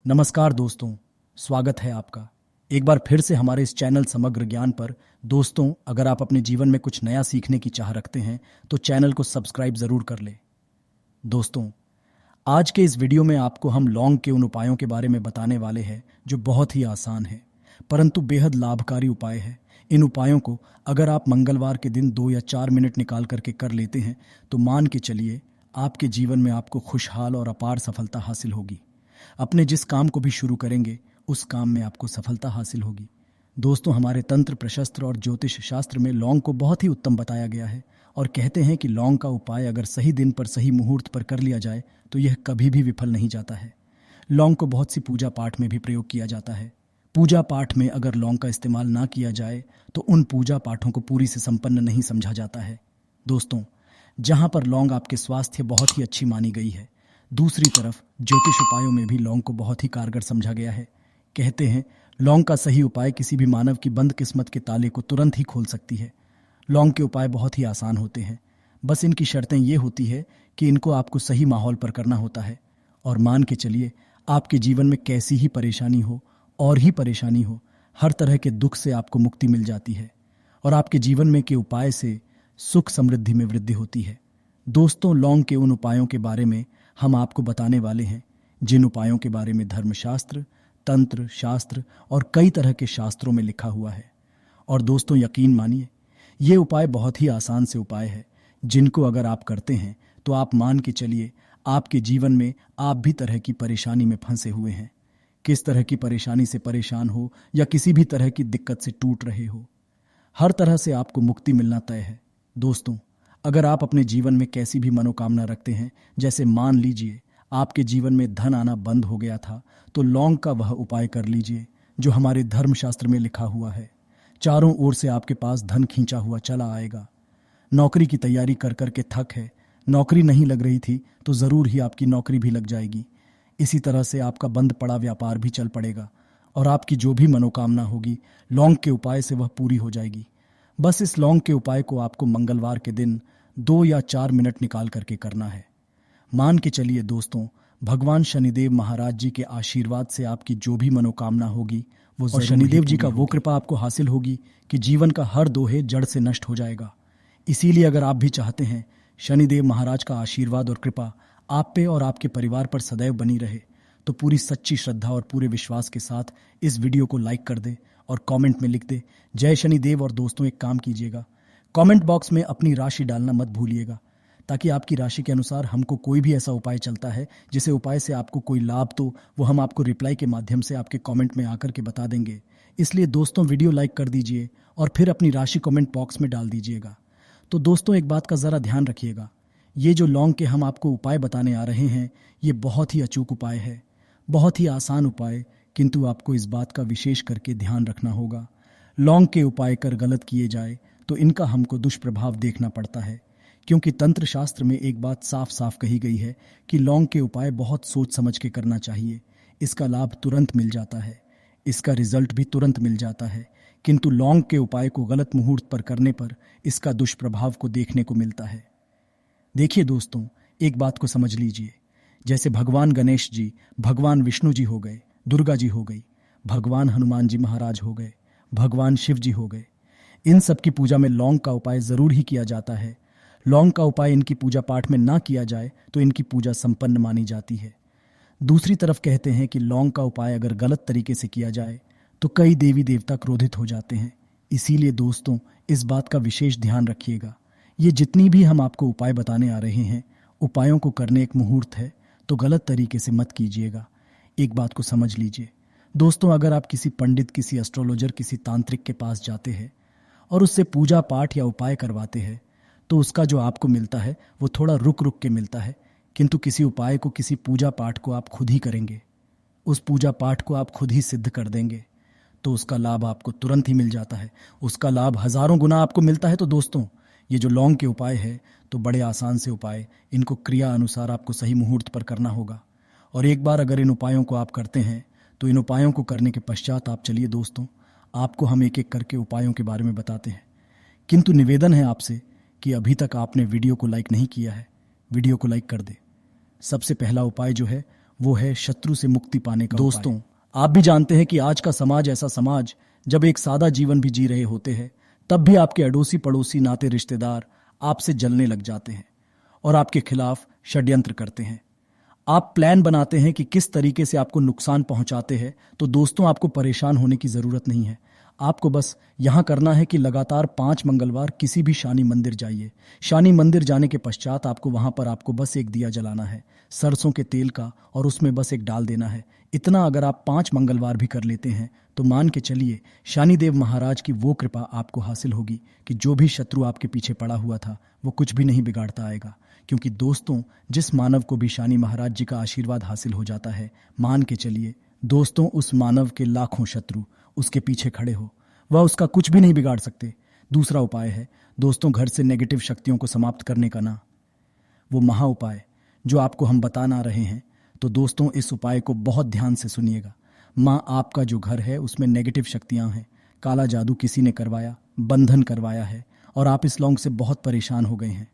नमस्कार दोस्तों, स्वागत है आपका एक बार फिर से हमारे इस चैनल समग्र ज्ञान पर। दोस्तों, अगर आप अपने जीवन में कुछ नया सीखने की चाह रखते हैं तो चैनल को सब्सक्राइब जरूर कर लें। दोस्तों, आज के इस वीडियो में आपको हम लौंग के उन उपायों के बारे में बताने वाले हैं जो बहुत ही आसान है परंतु बेहद लाभकारी उपाय है। इन उपायों को अगर आप मंगलवार के दिन 2 या 4 मिनट निकाल करके कर लेते हैं तो मान के चलिए आपके जीवन में आपको खुशहाल और अपार सफलता हासिल होगी। अपने जिस काम को भी शुरू करेंगे उस काम में आपको सफलता हासिल होगी। दोस्तों, हमारे तंत्र प्रशस्त्र और ज्योतिष शास्त्र में लौंग को बहुत ही उत्तम बताया गया है और कहते हैं कि लौंग का उपाय अगर सही दिन पर सही मुहूर्त पर कर लिया जाए तो यह कभी भी विफल नहीं जाता है। लौंग को बहुत सी पूजा पाठ में भी प्रयोग किया जाता है। पूजा पाठ में अगर लौंग का इस्तेमाल ना किया जाए तो उन पूजा पाठों को पूरी से संपन्न नहीं समझा जाता है। दोस्तों, जहां पर लौंग आपके स्वास्थ्य बहुत ही अच्छी मानी गई है, दूसरी तरफ ज्योतिष उपायों में भी लौंग को बहुत ही कारगर समझा गया है। कहते हैं लौंग का सही उपाय किसी भी मानव की बंद किस्मत के ताले को तुरंत ही खोल सकती है। लौंग के उपाय बहुत ही आसान होते हैं, बस इनकी शर्तें ये होती है कि इनको आपको सही माहौल पर करना होता है। और मान के चलिए आपके जीवन में कैसी ही परेशानी हो और ही परेशानी हो, हर तरह के दुख से आपको मुक्ति मिल जाती है और आपके जीवन में के उपाय से सुख समृद्धि में वृद्धि होती है। दोस्तों, लौंग के उन उपायों के बारे में हम आपको बताने वाले हैं जिन उपायों के बारे में धर्मशास्त्र, तंत्र शास्त्र और कई तरह के शास्त्रों में लिखा हुआ है। और दोस्तों, यकीन मानिए ये उपाय बहुत ही आसान से उपाय है जिनको अगर आप करते हैं तो आप मान के चलिए आपके जीवन में आप भी तरह की परेशानी में फंसे हुए हैं। किस तरह की परेशानी से परेशान हो या किसी भी तरह की दिक्कत से टूट रहे हो, हर तरह से आपको मुक्ति मिलना तय है। दोस्तों, अगर आप अपने जीवन में कैसी भी मनोकामना रखते हैं, जैसे मान लीजिए आपके जीवन में धन आना बंद हो गया था, तो लौंग का वह उपाय कर लीजिए जो हमारे धर्मशास्त्र में लिखा हुआ है। चारों ओर से आपके पास धन खींचा हुआ चला आएगा। नौकरी की तैयारी कर कर के थक है, नौकरी नहीं लग रही थी तो जरूर ही आपकी नौकरी भी लग जाएगी। इसी तरह से आपका बंद पड़ा व्यापार भी चल पड़ेगा और आपकी जो भी मनोकामना होगी लौंग के उपाय से वह पूरी हो जाएगी। बस इस लौंग के उपाय को आपको मंगलवार के दिन 2 या 4 मिनट निकाल करके करना है। मान के चलिए दोस्तों, भगवान शनिदेव महाराज जी के आशीर्वाद से आपकी जो भी मनोकामना होगी वो और शनिदेव जी का वो कृपा आपको हासिल होगी कि जीवन का हर दोहे जड़ से नष्ट हो जाएगा। इसीलिए अगर आप भी चाहते हैं शनिदेव महाराज का आशीर्वाद और कृपा आप पे और आपके परिवार पर सदैव बनी रहे, तो पूरी सच्ची श्रद्धा और पूरे विश्वास के साथ इस वीडियो को लाइक कर दे और कमेंट में लिख दे जय शनिदेव। और दोस्तों, एक काम कीजिएगा, कमेंट बॉक्स में अपनी राशि डालना मत भूलिएगा, ताकि आपकी राशि के अनुसार हमको कोई भी ऐसा उपाय चलता है जिसे उपाय से आपको कोई लाभ, तो वो हम आपको रिप्लाई के माध्यम से आपके कमेंट में आकर के बता देंगे। इसलिए दोस्तों, वीडियो लाइक कर दीजिए और फिर अपनी राशि कमेंट बॉक्स में डाल दीजिएगा। तो दोस्तों, एक बात का ज़रा ध्यान रखिएगा, ये जो लौंग के हम आपको उपाय बताने आ रहे हैं ये बहुत ही अचूक उपाय है, बहुत ही आसान उपाय, किंतु आपको इस बात का विशेष करके ध्यान रखना होगा। लौंग के उपाय कर गलत किए जाए तो इनका हमको दुष्प्रभाव देखना पड़ता है, क्योंकि तंत्र शास्त्र में एक बात साफ साफ कही गई है कि लौंग के उपाय बहुत सोच समझ के करना चाहिए। इसका लाभ तुरंत मिल जाता है, इसका रिजल्ट भी तुरंत मिल जाता है, किंतु लौंग के उपाय को गलत मुहूर्त पर करने पर इसका दुष्प्रभाव को देखने को मिलता है। देखिए दोस्तों, एक बात को समझ लीजिए, जैसे भगवान गणेश जी, भगवान विष्णु जी हो गए, दुर्गा जी हो गई, भगवान हनुमान जी महाराज हो गए, भगवान शिव जी हो गए, इन सब की पूजा में लौंग का उपाय जरूर ही किया जाता है। लौंग का उपाय इनकी पूजा पाठ में ना किया जाए तो इनकी पूजा संपन्न मानी जाती है। दूसरी तरफ कहते हैं कि लौंग का उपाय अगर गलत तरीके से किया जाए तो कई देवी देवता क्रोधित हो जाते हैं। इसीलिए दोस्तों, इस बात का विशेष ध्यान रखिएगा। ये जितनी भी हम आपको उपाय बताने आ रहे हैं, उपायों को करने एक मुहूर्त है, तो गलत तरीके से मत कीजिएगा। एक बात को समझ लीजिए दोस्तों, अगर आप किसी पंडित, किसी एस्ट्रोलॉजर, किसी तांत्रिक के पास जाते हैं और उससे पूजा पाठ या उपाय करवाते हैं तो उसका जो आपको मिलता है वो थोड़ा रुक रुक के मिलता है, किंतु किसी उपाय को, किसी पूजा पाठ को आप खुद ही करेंगे, उस पूजा पाठ को आप खुद ही सिद्ध कर देंगे तो उसका लाभ आपको तुरंत ही मिल जाता है, उसका लाभ हजारों गुना आपको मिलता है। तो दोस्तों, ये जो लौंग के उपाय है तो बड़े आसान से उपाय, इनको क्रिया अनुसार आपको सही मुहूर्त पर करना होगा। और एक बार अगर इन उपायों को आप करते हैं तो इन उपायों को करने के पश्चात आप चलिए दोस्तों, आपको हम एक एक करके उपायों के बारे में बताते हैं। किंतु निवेदन है आपसे कि अभी तक आपने वीडियो को लाइक नहीं किया है, वीडियो को लाइक कर दे। सबसे पहला उपाय जो है वो है शत्रु से मुक्ति पाने का दोस्तों, आप भी जानते हैं कि आज का समाज ऐसा समाज जब एक सादा जीवन भी जी रहे होते हैं तब भी आपके अड़ोसी पड़ोसी नाते रिश्तेदार आपसे जलने लग जाते हैं और आपके खिलाफ षड्यंत्र करते हैं। आप प्लान बनाते हैं कि किस तरीके से आपको नुकसान पहुंचाते हैं, तो दोस्तों आपको परेशान होने की जरूरत नहीं है। आपको बस यहां करना है कि लगातार 5 मंगलवार किसी भी शनि मंदिर जाइए। शनि मंदिर जाने के पश्चात आपको वहां पर आपको बस एक दिया जलाना है सरसों के तेल का, और उसमें बस एक डाल देना है। इतना अगर आप 5 मंगलवार भी कर लेते हैं तो मान के चलिए शनिदेव महाराज की वो कृपा आपको हासिल होगी कि जो भी शत्रु आपके पीछे पड़ा हुआ था वो कुछ भी नहीं बिगाड़ता आएगा। क्योंकि दोस्तों, जिस मानव को भी शनि महाराज जी का आशीर्वाद हासिल हो जाता है, मान के चलिए दोस्तों उस मानव के लाखों शत्रु उसके पीछे खड़े हो, वह उसका कुछ भी नहीं बिगाड़ सकते। दूसरा उपाय है दोस्तों घर से नेगेटिव शक्तियों को समाप्त करने का ना, वो महा उपाय जो आपको हम बताना रहे हैं। तो दोस्तों इस उपाय को बहुत ध्यान से सुनिएगा। माँ, आपका जो घर है उसमें नेगेटिव शक्तियां हैं, काला जादू किसी ने करवाया, बंधन करवाया है और आप इस लौंग से बहुत परेशान हो गए हैं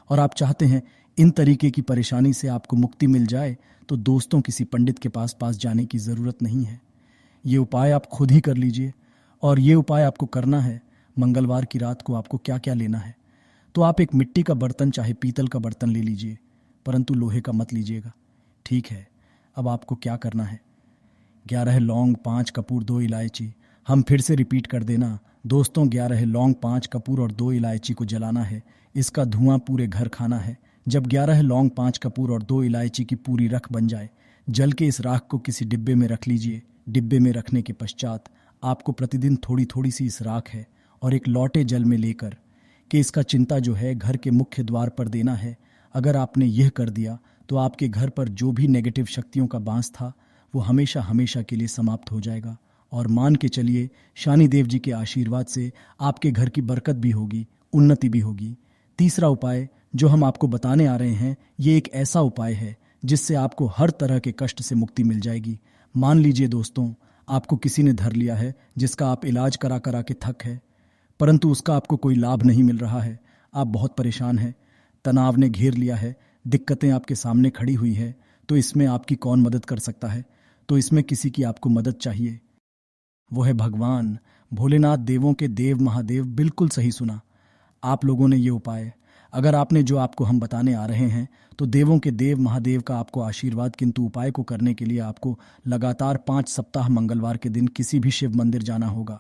और आप चाहते हैं इन तरीके की परेशानी से आपको मुक्ति मिल जाए, तो दोस्तों किसी पंडित के पास जाने की ज़रूरत नहीं है। ये उपाय आप खुद ही कर लीजिए। और ये उपाय आपको करना है मंगलवार की रात को। आपको क्या क्या लेना है, तो आप एक मिट्टी का बर्तन चाहे पीतल का बर्तन ले लीजिए, परंतु लोहे का मत लीजिएगा, ठीक है। अब आपको क्या करना है, 11 लौंग, 5 कपूर, 2 इलायची। हम फिर से रिपीट कर देना दोस्तों, 11 लौंग, 5 कपूर और 2 इलायची को जलाना है। इसका धुआं पूरे घर खाना है। जब 11 लौंग, 5 कपूर और 2 इलायची की पूरी रख बन जाए, जल के इस राख को किसी डिब्बे में रख लीजिए। डिब्बे में रखने के पश्चात आपको प्रतिदिन थोड़ी थोड़ी सी इस राख है और एक लौटे जल में लेकर कि इसका चिंता जो है घर के मुख्य द्वार पर देना है। अगर आपने यह कर दिया तो आपके घर पर जो भी नेगेटिव शक्तियों का बांस था वो हमेशा हमेशा के लिए समाप्त हो जाएगा। और मान के चलिए शनिदेव जी के आशीर्वाद से आपके घर की बरकत भी होगी, उन्नति भी होगी। तीसरा उपाय जो हम आपको बताने आ रहे हैं, ये एक ऐसा उपाय है जिससे आपको हर तरह के कष्ट से मुक्ति मिल जाएगी। मान लीजिए दोस्तों, आपको किसी ने धर लिया है जिसका आप इलाज करा करा के थक है, परंतु उसका आपको कोई लाभ नहीं मिल रहा है। आप बहुत परेशान हैं, तनाव ने घेर लिया है, दिक्कतें आपके सामने खड़ी हुई है। तो इसमें आपकी कौन मदद कर सकता है? तो इसमें किसी की आपको मदद चाहिए, वो है भगवान भोलेनाथ, देवों के देव महादेव। बिल्कुल सही सुना आप लोगों ने ये उपाय। अगर आपने जो आपको हम बताने आ रहे हैं तो देवों के देव महादेव का आपको आशीर्वाद, किंतु उपाय को करने के लिए आपको लगातार 5 सप्ताह मंगलवार के दिन किसी भी शिव मंदिर जाना होगा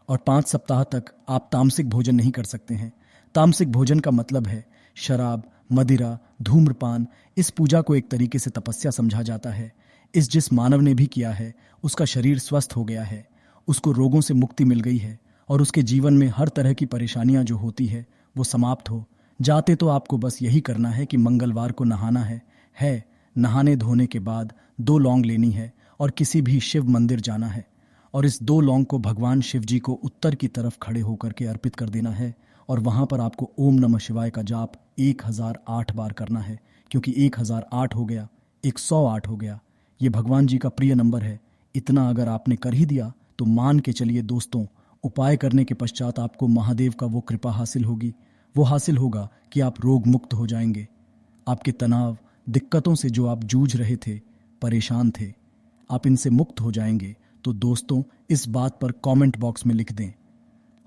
और 5 सप्ताह तक आप तामसिक भोजन नहीं कर सकते हैं। तामसिक भोजन का मतलब है शराब, मदिरा, धूम्रपान। इस पूजा को एक तरीके से तपस्या समझा जाता है। इस जिस मानव ने भी किया है उसका शरीर स्वस्थ हो गया है, उसको रोगों से मुक्ति मिल गई है और उसके जीवन में हर तरह की परेशानियां जो होती है वो समाप्त हो जाते। तो आपको बस यही करना है कि मंगलवार को नहाना है। नहाने धोने के बाद 2 लौंग लेनी है और किसी भी शिव मंदिर जाना है और इस 2 लौंग को भगवान शिव जी को उत्तर की तरफ खड़े होकर के अर्पित कर देना है। और वहां पर आपको ओम नमः शिवाय का जाप 1008 बार करना है, क्योंकि 1008 हो गया, 108 हो गया, ये भगवान जी का प्रिय नंबर है। इतना अगर आपने कर ही दिया तो मान के चलिए दोस्तों, उपाय करने के पश्चात आपको महादेव का वो कृपा हासिल होगी, वो हासिल होगा कि आप रोग मुक्त हो जाएंगे। आपके तनाव, दिक्कतों से जो आप जूझ रहे थे, परेशान थे, आप इनसे मुक्त हो जाएंगे। तो दोस्तों इस बात पर कमेंट बॉक्स में लिख दें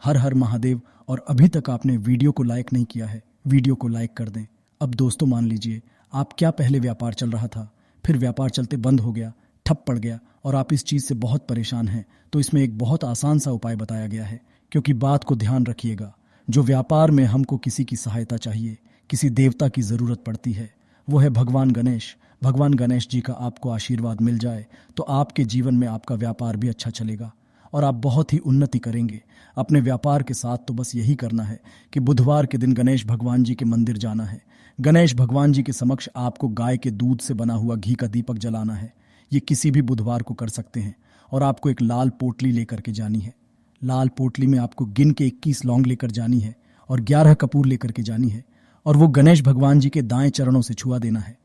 हर हर महादेव। और अभी तक आपने वीडियो को लाइक नहीं किया है, वीडियो को लाइक कर दें। अब दोस्तों मान लीजिए आप क्या पहले व्यापार चल रहा था, फिर व्यापार चलते बंद हो गया, ठप पड़ गया और आप इस चीज़ से बहुत परेशान हैं, तो इसमें एक बहुत आसान सा उपाय बताया गया है। क्योंकि बात को ध्यान रखिएगा, जो व्यापार में हमको किसी की सहायता चाहिए, किसी देवता की ज़रूरत पड़ती है, वो है भगवान गणेश। भगवान गणेश जी का आपको आशीर्वाद मिल जाए तो आपके जीवन में आपका व्यापार भी अच्छा चलेगा और आप बहुत ही उन्नति करेंगे अपने व्यापार के साथ। तो बस यही करना है कि बुधवार के दिन गणेश भगवान जी के मंदिर जाना है। गणेश भगवान जी के समक्ष आपको गाय के दूध से बना हुआ घी का दीपक जलाना है। ये किसी भी बुधवार को कर सकते हैं। और आपको एक लाल पोटली लेकर के जानी है। लाल पोटली में आपको गिन के 21 लौंग लेकर जानी है और 11 कपूर लेकर के जानी है और वो गणेश भगवान जी के दाएं चरणों से छुआ देना है।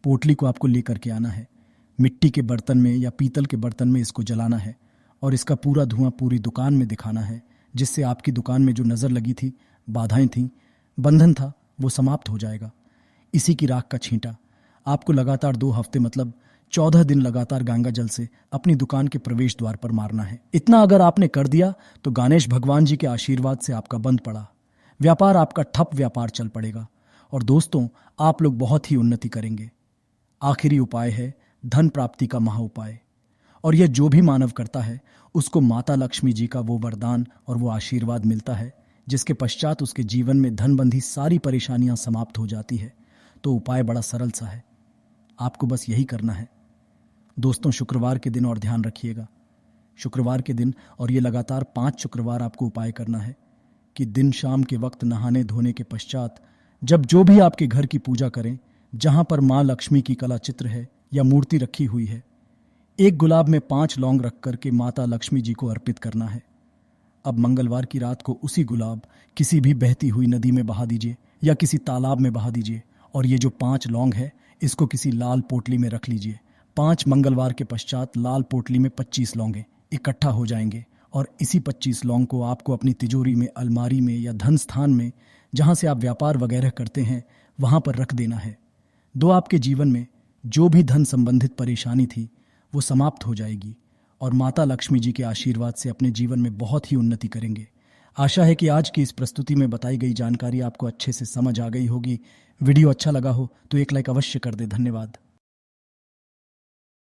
पोटली को आपको लेकर के आना है, मिट्टी के बर्तन में या पीतल के बर्तन में इसको जलाना है और इसका पूरा धुआं पूरी दुकान में दिखाना है, जिससे आपकी दुकान में जो नज़र लगी थी, बाधाएं थीं, बंधन था, वो समाप्त हो जाएगा। इसी की राख का छींटा आपको लगातार 2 हफ्ते मतलब 14 दिन लगातार गंगा जल से अपनी दुकान के प्रवेश द्वार पर मारना है। इतना अगर आपने कर दिया तो गणेश भगवान जी के आशीर्वाद से आपका बंद पड़ा व्यापार आपका ठप व्यापार चल पड़ेगा और दोस्तों आप लोग बहुत ही उन्नति करेंगे। आखिरी उपाय है धन प्राप्ति का महा उपाय, और यह जो भी मानव करता है उसको माता लक्ष्मी जी का वो वरदान और वो आशीर्वाद मिलता है जिसके पश्चात उसके जीवन में धनबंधी सारी परेशानियां समाप्त हो जाती है। तो उपाय बड़ा सरल सा है, आपको बस यही करना है। दोस्तों शुक्रवार के दिन और ध्यान रखिएगा, शुक्रवार के दिन और ये लगातार 5 शुक्रवार आपको उपाय करना है कि दिन शाम के वक्त नहाने धोने के पश्चात जब जो भी आपके घर की पूजा करें, जहां पर माँ लक्ष्मी की कला चित्र है या मूर्ति रखी हुई है, एक गुलाब में 5 लौंग रख करके माता लक्ष्मी जी को अर्पित करना है। अब मंगलवार की रात को उसी गुलाब किसी भी बहती हुई नदी में बहा दीजिए या किसी तालाब में बहा दीजिए, और ये जो 5 लौंग है इसको किसी लाल पोटली में रख लीजिए। 5 मंगलवार के पश्चात लाल पोटली में 25 लौंगे इकट्ठा हो जाएंगे और इसी 25 लौंग को आपको अपनी तिजोरी में, अलमारी में या धन स्थान में जहां से आप व्यापार वगैरह करते हैं वहां पर रख देना है। आपके जीवन में जो भी धन संबंधित परेशानी थी वो समाप्त हो जाएगी और माता लक्ष्मी जी के आशीर्वाद से अपने जीवन में बहुत ही उन्नति करेंगे। आशा है कि आज की इस प्रस्तुति में बताई गई जानकारी आपको अच्छे से समझ आ गई होगी। वीडियो अच्छा लगा हो तो एक लाइक अवश्य कर दे। धन्यवाद।